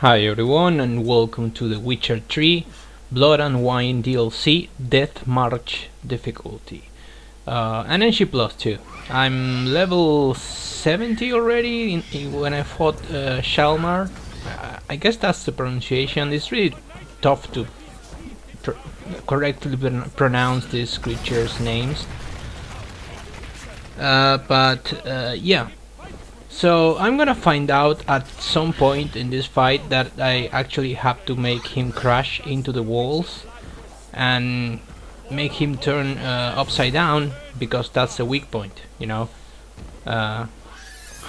Hi everyone and welcome to The Witcher 3 Blood and Wine DLC Death March difficulty. And NG plus 2. I'm level 70 already when I fought Shaelmaar. I guess that's the pronunciation. It's really tough to correctly pronounce these creatures' names. Yeah. So I'm gonna find out at some point in this fight that I actually have to make him crash into the walls and make him turn upside down, because that's the weak point, you know. How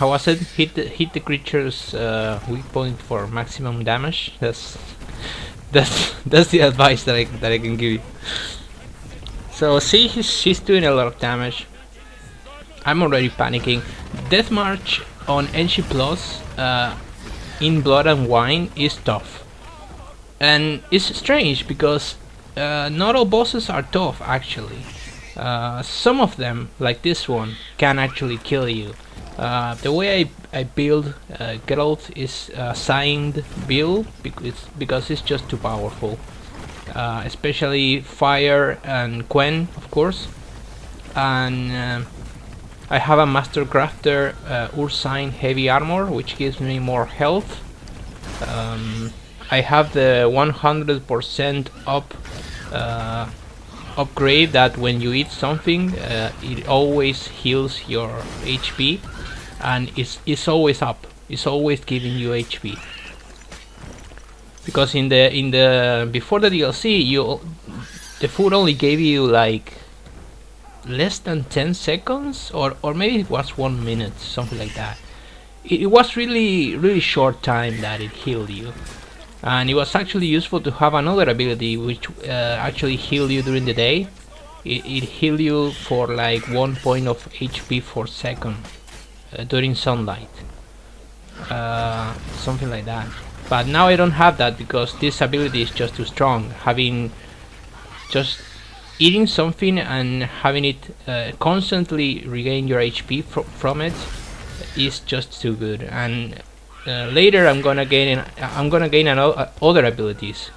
was it? Hit the creature's weak point for maximum damage. That's the advice that I can give you. So see, she's doing a lot of damage. I'm already panicking. Death March on NG Plus in Blood and Wine is tough, and it's strange because not all bosses are tough actually. Some of them, like this one, can actually kill you. The way I build Geralt is a signed build because it's just too powerful, especially Fire and Quen, of course, and I have a Master Crafter Ursine Heavy Armor, which gives me more health. I have the 100% up upgrade that when you eat something, it always heals your HP, and it's always up. It's always giving you HP. Because in the before the DLC, the food only gave you like less than 10 seconds, or maybe it was 1 minute, something like that. It was really short time that it healed you, and it was actually useful to have another ability which actually healed you during the day. It healed you for like 1 point of HP per second during sunlight, something like that. But now I don't have that because this ability is just too strong. Having just eating something and having it constantly regain your HP from it is just too good. And later I'm gonna gain other abilities,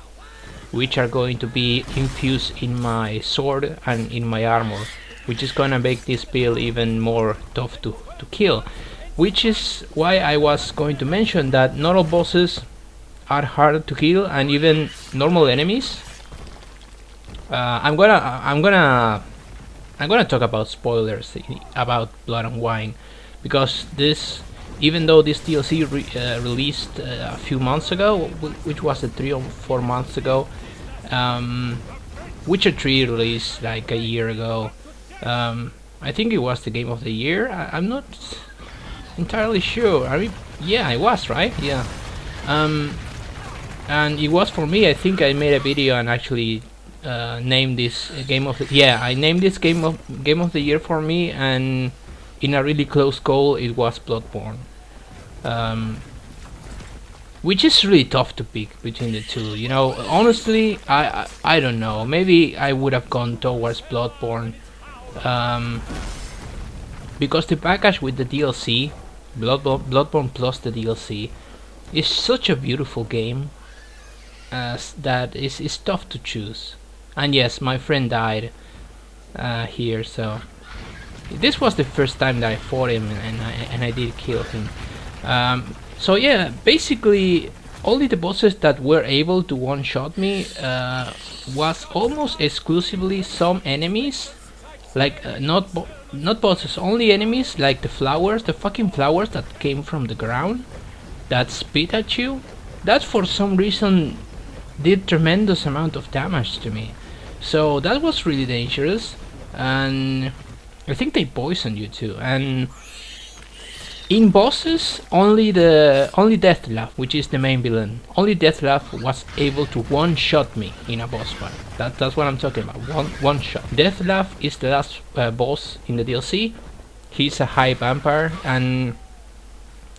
which are going to be infused in my sword and in my armor, which is gonna make this build even more tough to kill. Which is why I was going to mention that not all bosses are hard to kill, and even normal enemies. I'm gonna talk about spoilers about Blood and Wine, because even though this DLC released a few months ago, which was 3 or 4 months ago, Witcher 3 released like a year ago. I think it was the game of the year. I'm not entirely sure. I mean, yeah, it was, right? Yeah. And it was for me. I think I made a video and actually named this game of I named this game of the year for me, and in a really close call it was Bloodborne, which is really tough to pick between the two, you know. Honestly, I don't know, maybe I would have gone towards Bloodborne, because the package with the DLC, Bloodborne plus the DLC, is such a beautiful game that it's tough to choose. And yes, my friend died here, so this was the first time that I fought him, and I did kill him. So yeah, basically only the bosses that were able to one-shot me was almost exclusively some enemies, like not bosses, only enemies, like the flowers, the fucking flowers that came from the ground that spit at you. That for some reason did tremendous amount of damage to me. So that was really dangerous, and I think they poisoned you too. And in bosses, only Deathlaf, which is the main villain, only Deathlaf was able to one-shot me in a boss fight. That's what I'm talking about. One shot. Deathlaf is the last boss in the DLC. He's a high vampire, and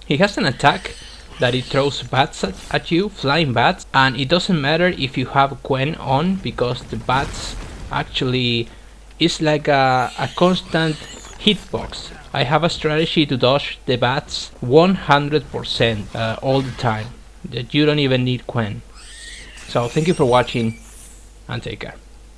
he has an attack that it throws bats at you, flying bats, and it doesn't matter if you have Quen on, because the bats actually is like a constant hitbox. I have a strategy to dodge the bats 100% all the time. that you don't even need Quen. So thank you for watching and take care.